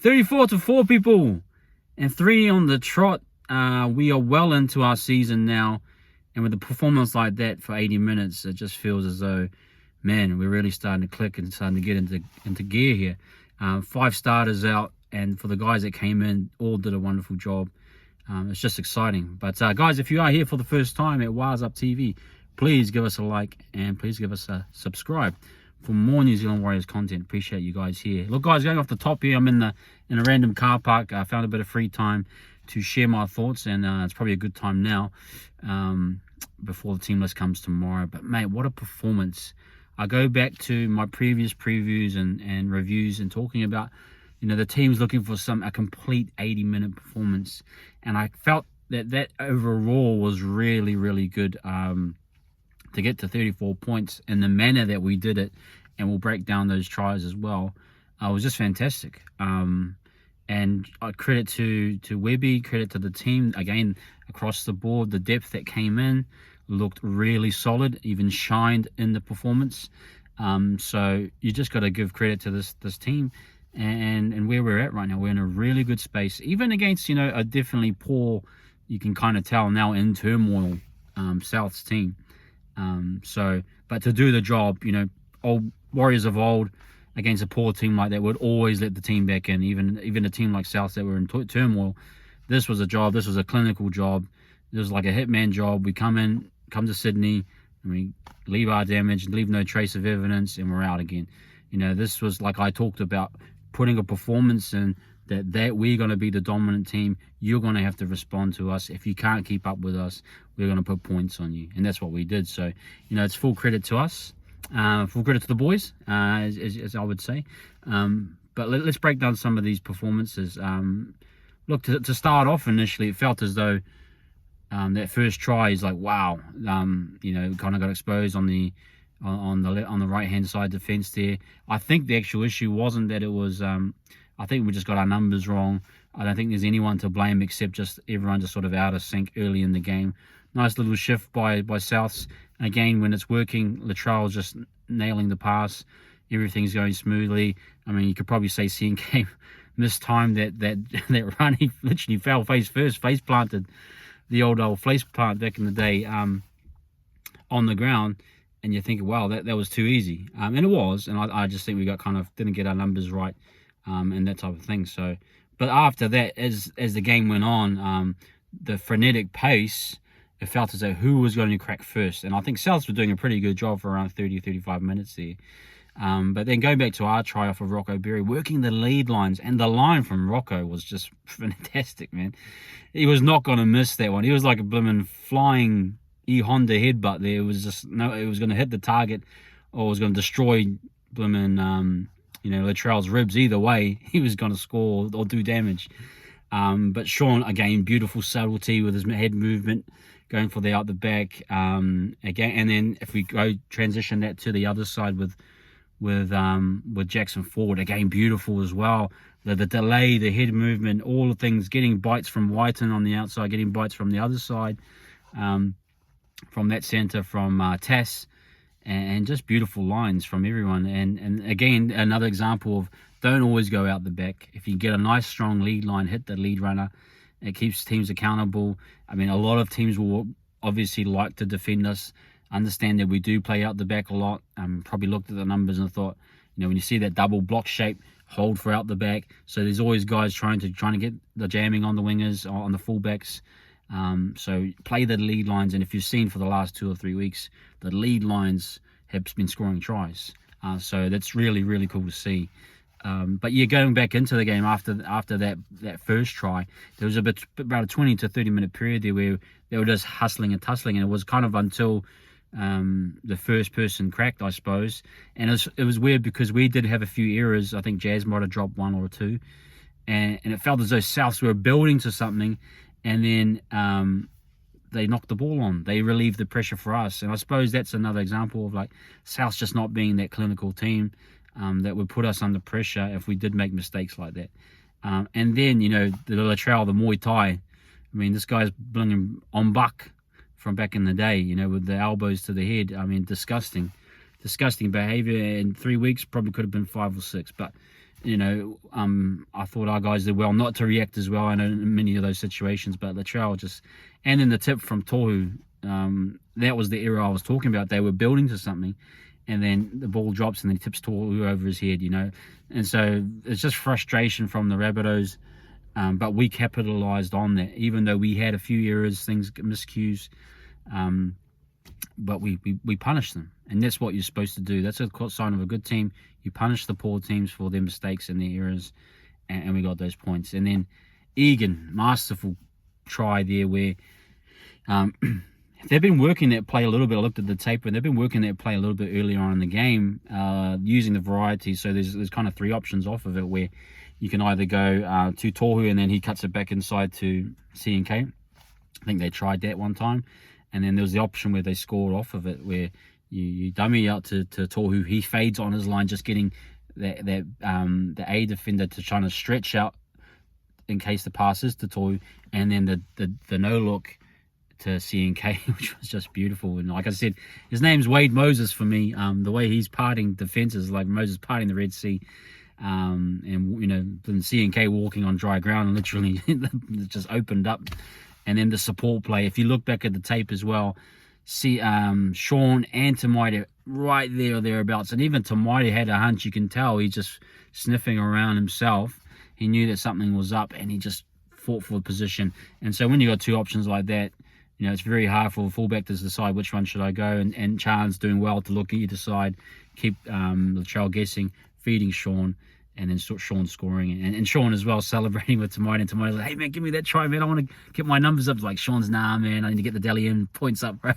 34-4 people, and 3 on the trot. We are well into our season now, and with a performance like that for 80 minutes, it just feels as though, man, we're really starting to click and starting to get into gear here. 5 starters out, and for the guys that came in, all did a wonderful job. It's just exciting. But guys, if you are here for the first time at wahsup TV, please give us a like and please give us a subscribe for more New Zealand Warriors content. Appreciate you guys here. Look, guys, going off the top here, I'm in a random car park. I found a bit of free time to share my thoughts, and it's probably a good time now before the team list comes tomorrow. But mate, what a performance! I go back to my previous previews and reviews and talking about, you know, the team's looking for a complete 80-minute performance, and I felt that overall was really, really good. To get to 34 points in the manner that we did it, and we'll break down those tries as well, was just fantastic. And credit to Webby, credit to the team, again, across the board. The depth that came in looked really solid, even shined in the performance. So you just got to give credit to this team and where we're at right now. We're in a really good space, even against, you know, a definitely poor, you can kind of tell now, in turmoil South's team. But to do the job, you know, old Warriors of old against a poor team like that would always let the team back in, even a team like South that were in turmoil. This was a job. This was a clinical job. This was like a hitman job. We come to Sydney, and we leave our damage, leave no trace of evidence, and we're out again. You know, this was, like I talked about, putting a performance in that we're going to be the dominant team. You're going to have to respond to us. If you can't keep up with us, we're going to put points on you. And that's what we did. So, you know, it's full credit to us, full credit to the boys, as I would say. But let's break down some of these performances. Look, to start off, initially, it felt as though that first try is like, wow, you know, kind of got exposed on the right hand side defense there. I think the actual issue wasn't that it was I think we just got our numbers wrong. I don't think there's anyone to blame except just everyone just sort of out of sync early in the game. Nice little shift by Souths. And again, when it's working, Latrell's just nailing the pass. Everything's going smoothly. I mean, you could probably say CNK missed time that run. He literally fell face first, face planted the old face plant back in the day on the ground. And you're thinking, wow, that was too easy. And it was. And I just think we didn't get our numbers right. And that type of thing. So, but after that, as the game went on, the frenetic pace, it felt as though who was going to crack first. And I think Souths were doing a pretty good job for around 30-35 minutes there. But then going back to our try off of Rocco Berry, working the lead lines, and the line from Rocco was just fantastic, man. He was not going to miss that one. He was like a blimmin' flying Honda headbutt there. It was just, no, it was going to hit the target, or it was going to destroy blimmin' you know, Latrell's ribs. Either way, he was going to score or do damage. But Sean, again, beautiful subtlety with his head movement, going for the out the back. Again, and then if we go transition that to the other side with Jackson Ford, again, beautiful as well. The delay, the head movement, all the things, getting bites from Whiten on the outside, getting bites from the other side, from that centre, from Tass. And just beautiful lines from everyone. And again, another example of don't always go out the back. If you get a nice strong lead line, hit the lead runner. It keeps teams accountable. I mean, a lot of teams will obviously like to defend us, understand that we do play out the back a lot. Probably looked at the numbers and thought, you know, when you see that double block shape, hold for out the back. So there's always guys trying to get the jamming on the wingers, on the fullbacks. So play the lead lines, and if you've seen for the last 2 or 3 weeks, the lead lines have been scoring tries. So that's really, really cool to see. But yeah, going back into the game after that first try, there was about a 20 to 30 minute period there where they were just hustling and tussling, and it was kind of until the first person cracked, I suppose. And it was weird because we did have a few errors. I think Jazz might have dropped 1 or 2, and it felt as though Souths were building to something. And then they knocked the ball on. They relieved the pressure for us. And I suppose that's another example of like South just not being that clinical team that would put us under pressure if we did make mistakes like that. And then, you know, the Latrell, the Muay Thai. I mean, this guy's bringing on buck from back in the day, you know, with the elbows to the head. I mean, disgusting behavior. In 3 weeks, probably could have been 5 or 6. But I thought our guys did well not to react as well. I know in many of those situations, but Latrell just, and then the tip from Tohu, that was the era I was talking about. They were building to something, and then the ball drops and then he tips Tohu over his head, and so it's just frustration from the Rabbitohs. But we capitalized on that, even though we had a few errors, things, miscues, but we punished them, and that's what you're supposed to do. That's a sign of a good team. You punish the poor teams for their mistakes and their errors, and we got those points. And then Egan, masterful try there where they've been working that play a little bit. I looked at the tape, and they've been working that play a little bit earlier on in the game, using the variety. So there's kind of three options off of it where you can either go to Tohu and then he cuts it back inside to C&K. I think they tried that one time. And then there was the option where they scored off of it, where you dummy out to Tohu. He fades on his line, just getting the A defender to try to stretch out in case the pass is to Tohu. And then the no-look to C&K, which was just beautiful. And like I said, his name's Wade Moses for me. The way he's parting defenses, like Moses parting the Red Sea. And then C&K walking on dry ground, and literally it just opened up. And then the support play, if you look back at the tape as well, see Sean and Tamaiti right there or thereabouts. And even Tamaiti had a hunch. You can tell he's just sniffing around himself. He knew that something was up, and he just fought for the position. And so when you got two options like that, it's very hard for a fullback to decide which one should I go. And Chan's doing well to look at either side, keep Latrell guessing, feeding Sean, and then Sean scoring. And Sean as well celebrating with Tamaiti. And Tamaiti's like, hey, man, give me that try, man. I want to get my numbers up. Like, Sean's, nah, man, I need to get the Dally M points up. But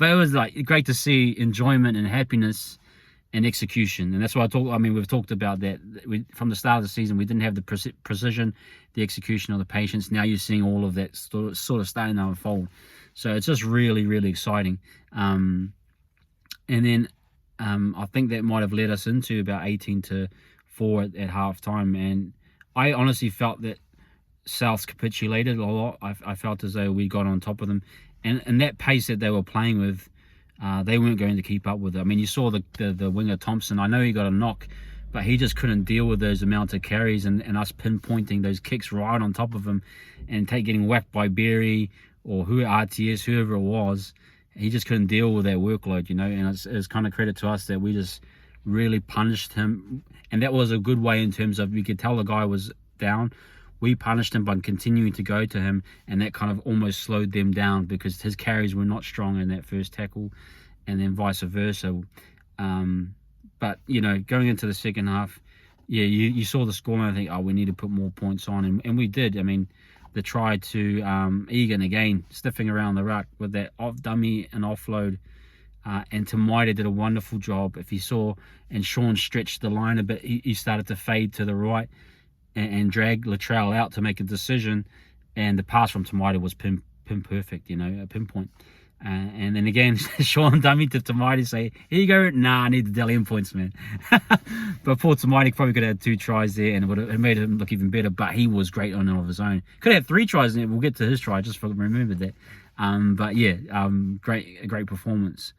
it was like great to see enjoyment and happiness and execution. And that's why we've talked about that. From the start of the season, we didn't have the precision, the execution, or the patience. Now you're seeing all of that sort of starting to unfold. So it's just really, really exciting. And then I think that might have led us into about 18-4 at half time. And I honestly felt that Souths capitulated a lot. I felt as though we got on top of them. And that pace that they were playing with, they weren't going to keep up with it. I mean, you saw the winger Thompson. I know he got a knock, but he just couldn't deal with those amount of carries and us pinpointing those kicks right on top of him and getting whacked by Berry or RTS, whoever it was. He just couldn't deal with that workload, and it's kind of credit to us that we just really punished him. And that was a good way in terms of, we could tell the guy was down. We punished him by continuing to go to him, and that kind of almost slowed them down because his carries were not strong in that first tackle, and then vice versa. But, going into the second half, you saw the scoreline and think, we need to put more points on, and we did. I mean, the try to Egan again, stiffing around the ruck with that off dummy and offload. And Tamaiti did a wonderful job. If you saw, and Sean stretched the line a bit, he started to fade to the right and drag Latrell out to make a decision. And the pass from Tamaiti was pin perfect, a pinpoint. And then again, Sean dummy to Tamaiti, say, here you go. Nah, I need the Dally M points, man. But poor Tamaiti probably could have had 2 tries there, and it made him look even better. But he was great on and of his own. Could have had 3 tries, and we'll get to his try. I just remembered that. But yeah, great performance.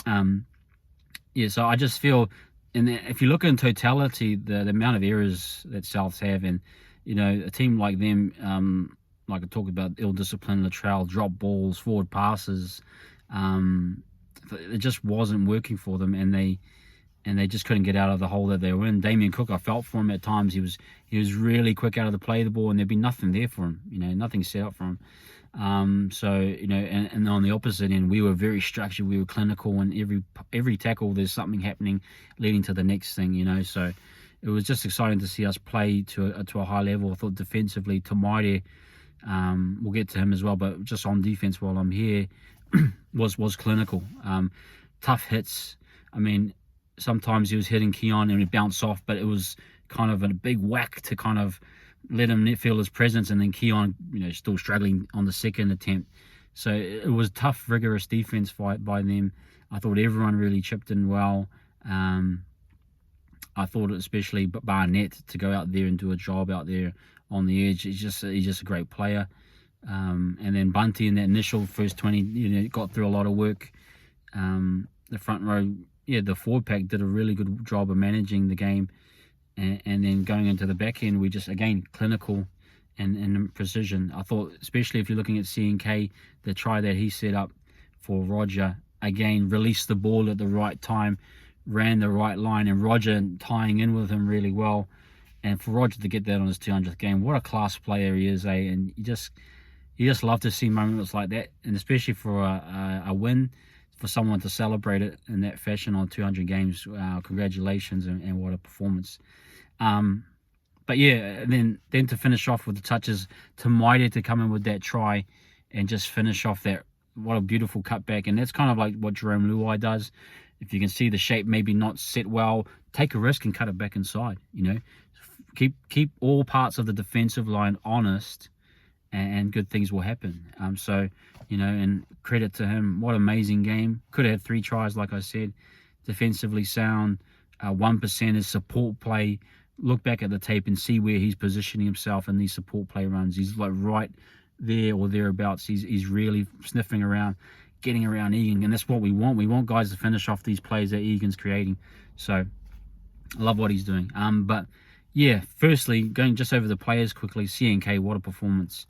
So I just feel, and if you look in totality, the amount of errors that Souths have, and a team like them, like I talked about, ill-disciplined, Latrell, drop balls, forward passes, it just wasn't working for them, and they just couldn't get out of the hole that they were in. Damien Cook, I felt for him at times. He was really quick out of the play the ball, and there'd be nothing there for him. Nothing set up for him. And on the opposite end, we were very structured. We were clinical, and every tackle there's something happening, leading to the next thing. So it was just exciting to see us play to a high level. I thought defensively, Tamaiti, we'll get to him as well, but just on defense while I'm here, was clinical. Tough hits. I mean, sometimes he was hitting Keon and it bounced off, but it was kind of a big whack to kind of let him feel his presence, and then Keon, still struggling on the second attempt. So it was tough, rigorous defense fight by them. I thought everyone really chipped in well. I thought especially Barnett to go out there and do a job out there on the edge. He's just a great player. And then Bunty in that initial first 20, got through a lot of work. The front row, the forward pack did a really good job of managing the game. and then going into the back end, we just, again, clinical and precision. I thought, especially if you're looking at CNK, the try that he set up for Roger, again, released the ball at the right time, ran the right line, and Roger tying in with him really well. And for Roger to get that on his 200th game, what a class player he is, eh? And you just love to see moments like that, and especially for a win, for someone to celebrate it in that fashion on 200 games. Congratulations, and what a performance. But yeah, and then to finish off with the touches, to Maide to come in with that try and just finish off that, what a beautiful cutback. And that's kind of like what Jerome Luai does. If you can see the shape maybe not set well, take a risk and cut it back inside. Keep all parts of the defensive line honest, and good things will happen. So, and credit to him. What an amazing game. Could have had 3 tries, like I said. Defensively sound. 1% is support play. Look back at the tape and see where he's positioning himself in these support play runs. He's like right there or thereabouts. He's really sniffing around, getting around Egan, and that's what we want. We want guys to finish off these plays that Egan's creating. So I love what he's doing. But yeah, firstly, going just over the players quickly, CNK, what a performance.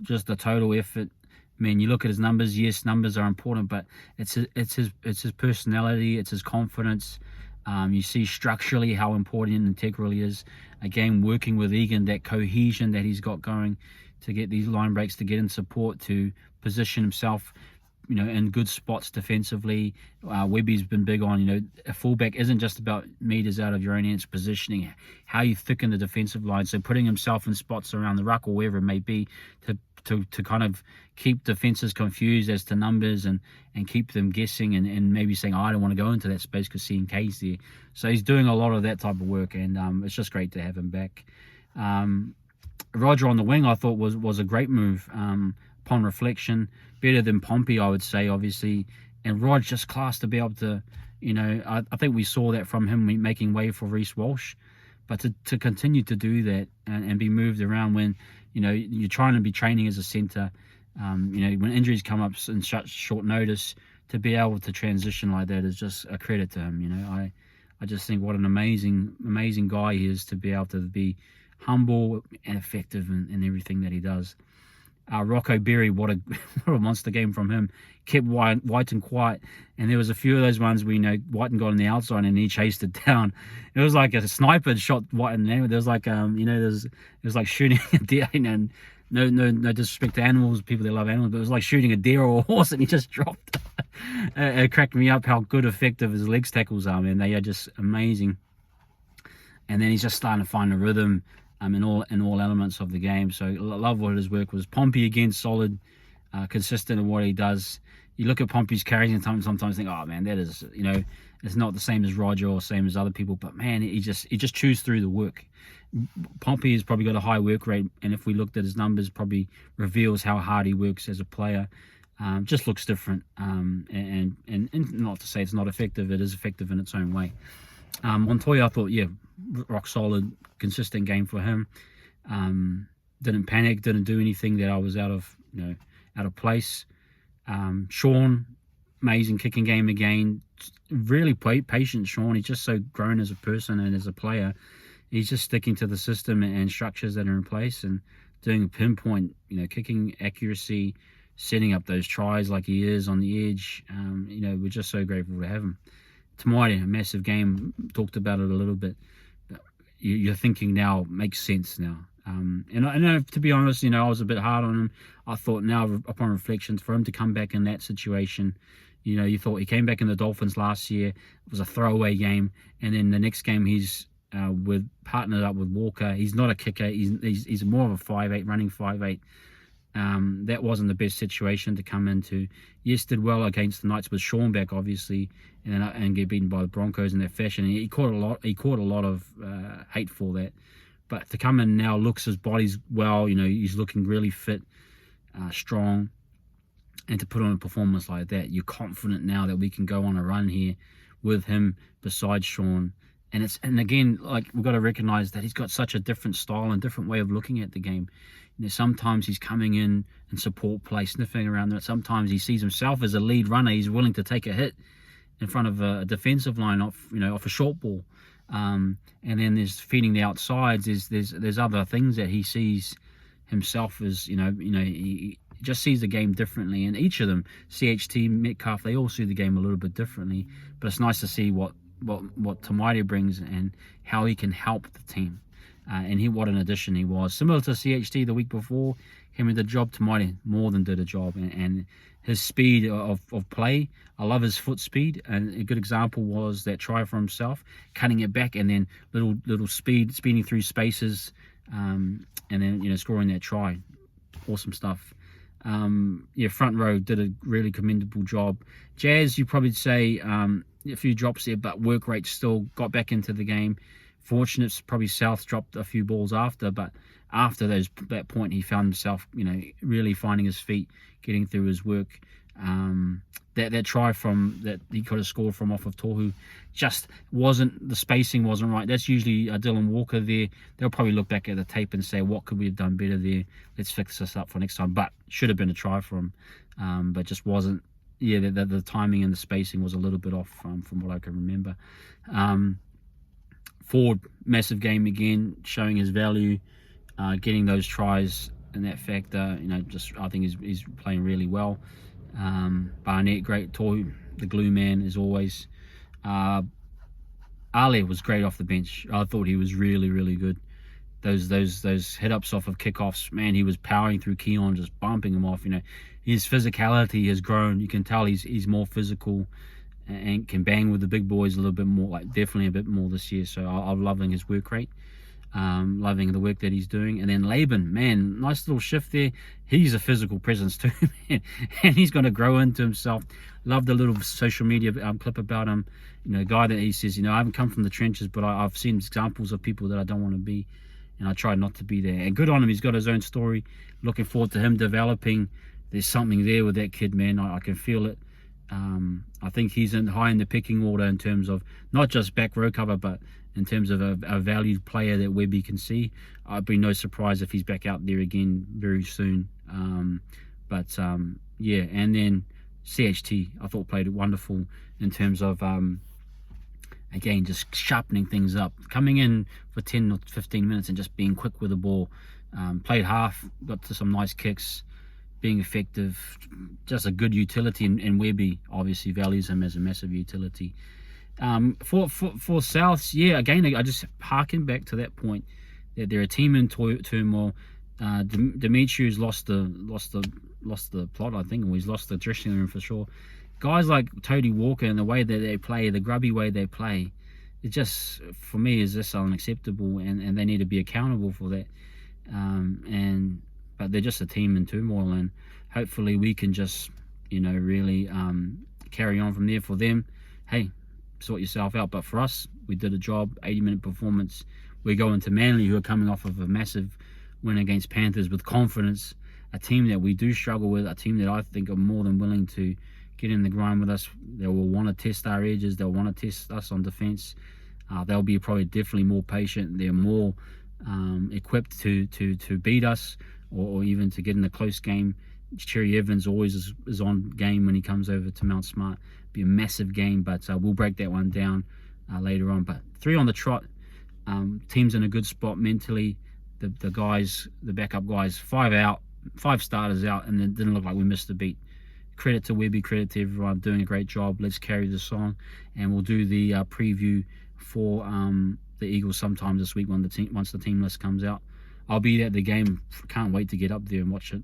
Just the total effort. I mean, you look at his numbers. Yes, numbers are important, but it's his personality, it's his confidence. You see structurally how important and integral he is. Again, working with Egan, that cohesion that he's got going to get these line breaks, to get in support, to position himself, in good spots defensively. Webby's been big on, a fullback isn't just about meters out of your own end, it's positioning, how you thicken the defensive line. So putting himself in spots around the ruck or wherever it may be to kind of keep defenses confused as to numbers and keep them guessing and maybe saying, I don't want to go into that space because CNK's there. So he's doing a lot of that type of work, and it's just great to have him back. Roger on the wing, I thought was a great move. Upon reflection, better than Pompey, I would say, obviously. And Rod just class to be able to, I think we saw that from him making way for Reece Walsh. But to continue to do that and be moved around when, you're trying to be training as a centre, when injuries come up in such short notice, to be able to transition like that is just a credit to him. I just think what an amazing guy he is, to be able to be humble and effective in everything that he does. Rocco Berry, what a monster game from him. Kept Whiten quiet, and there was a few of those ones where Whiten got on the outside and he chased it down. It was like a sniper shot Whiten there. There was like it was like shooting a deer. And no disrespect to animals, people that love animals, but it was like shooting a deer or a horse, and he just dropped. It cracked me up how good, effective his legs tackles are, man. They are just amazing. And then he's just starting to find a rhythm in all elements of the game. So I love what his work was. Pompey again, solid, consistent in what he does. You look at Pompey's carries and sometimes think, oh man, that is, it's not the same as Roger or same as other people, but man, he just chews through the work. Pompey has probably got a high work rate, and if we looked at his numbers, probably reveals how hard he works as a player. Just looks different, and not to say it's not effective, it is effective in its own way. Montoya, I thought, rock solid, consistent game for him. Didn't panic, didn't do anything that I was out of place. Sean, amazing kicking game again. Really patient, Sean. He's just so grown as a person and as a player. He's just sticking to the system and structures that are in place and doing a pinpoint, kicking accuracy, setting up those tries like he is on the edge. We're just so grateful to have him. Tamaiti, a massive game. Talked about it a little bit. But you're thinking now, makes sense now. And to be honest, I was a bit hard on him. I thought now, upon reflection, for him to come back in that situation, you thought he came back in the Dolphins last year. It was a throwaway game. And then the next game he's partnered up with Walker. He's not a kicker. He's more of a 5'8", running 5'8". That wasn't the best situation to come into. Yes, did well against the Knights with Sean back, obviously, and get beaten by the Broncos in that fashion. And he caught a lot of hate for that. But to come in now, looks his body's well. He's looking really fit, strong, and to put on a performance like that, you're confident now that we can go on a run here with him beside Sean. And again, like, we've got to recognize that he's got such a different style and different way of looking at the game. Sometimes he's coming in support play, sniffing around there. Sometimes he sees himself as a lead runner. He's willing to take a hit in front of a defensive line off a short ball. And then there's feeding the outsides. There's other things that he sees himself as, he just sees the game differently. And each of them, CHT, Metcalf, they all see the game a little bit differently. But it's nice to see what Tamaiti brings and how he can help the team. And what an addition he was. Similar to CHT the week before, him did the job. Tamaiti more than did a job. And his speed of play, I love his foot speed. And a good example was that try for himself, cutting it back and then little speeding through spaces, and then scoring that try. Awesome stuff. Front row did a really commendable job. Jazz, you probably say a few drops there, but work rate still got back into the game. Fortunate, probably South dropped a few balls after, but after that point, he found himself, really finding his feet, getting through his work. That try from that he could have scored from off of Tohu, just the spacing wasn't right. That's usually Dylan Walker there. They'll probably look back at the tape and say, what could we have done better there? Let's fix this up for next time. But should have been a try for him, but just wasn't. Yeah, the timing and the spacing was a little bit off from what I can remember. Ford, massive game again, showing his value, getting those tries and that factor. I think he's playing really well. Barnett, great. Tohu, the glue man, as always. Ale was great off the bench. I thought he was really, really good. Those hit ups off of kickoffs, man, he was powering through Keon, just bumping him off. His physicality has grown. You can tell he's more physical and can bang with the big boys a little bit more, definitely a bit more this year. So I'm loving his work rate, loving the work that he's doing. And then Laban, man, nice little shift there. He's a physical presence too, man, and he's going to grow into himself. Love the little social media clip about him. A guy that he says, I haven't come from the trenches, but I've seen examples of people that I don't want to be, and I try not to be there. And good on him. He's got his own story. Looking forward to him developing. There's something there with that kid, man. I can feel it. I think he's high in the pecking order in terms of not just back row cover, but in terms of a valued player that Webby can see. I'd be no surprise if he's back out there again very soon. Yeah, and then CHT, I thought played wonderful in terms of, again, just sharpening things up. Coming in for 10 or 15 minutes and just being quick with the ball. Played half, got to some nice kicks, being effective, just a good utility, and Webby obviously values him as a massive utility. For Souths, yeah, again, I just harken back to that point that they're a team in turmoil. Demetriu's lost the plot, I think, or he's lost the dressing room for sure. Guys like Toady Walker and the way that they play, the grubby way they play, it just, for me, is just unacceptable, and they need to be accountable for that. But they're just a team in turmoil, and hopefully we can just, really carry on from there. For them, hey, sort yourself out. But for us, we did a job, 80-minute performance. We go into Manly, who are coming off of a massive win against Panthers with confidence, a team that we do struggle with, a team that I think are more than willing to get in the grind with us. They will want to test our edges. They'll want to test us on defence. They'll be probably definitely more patient. They're more equipped to beat us, or even to get in a close game. Cherry Evans always is on game when he comes over to Mount Smart. Be a massive game, but we'll break that one down later on. But 3 on the trot. Team's in a good spot mentally. The guys, the backup guys, 5 starters out, and it didn't look like we missed a beat. Credit to Webby, credit to everyone doing a great job. Let's carry the song, and we'll do the preview for the Eagles sometime this week once the team list comes out. I'll be at the game. Can't wait to get up there and watch it.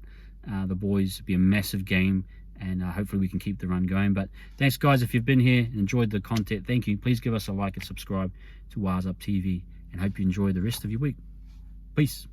The boys, be a massive game, and hopefully we can keep the run going. But thanks, guys. If you've been here and enjoyed the content, thank you. Please give us a like and subscribe to wahsup TV, and hope you enjoy the rest of your week. Peace.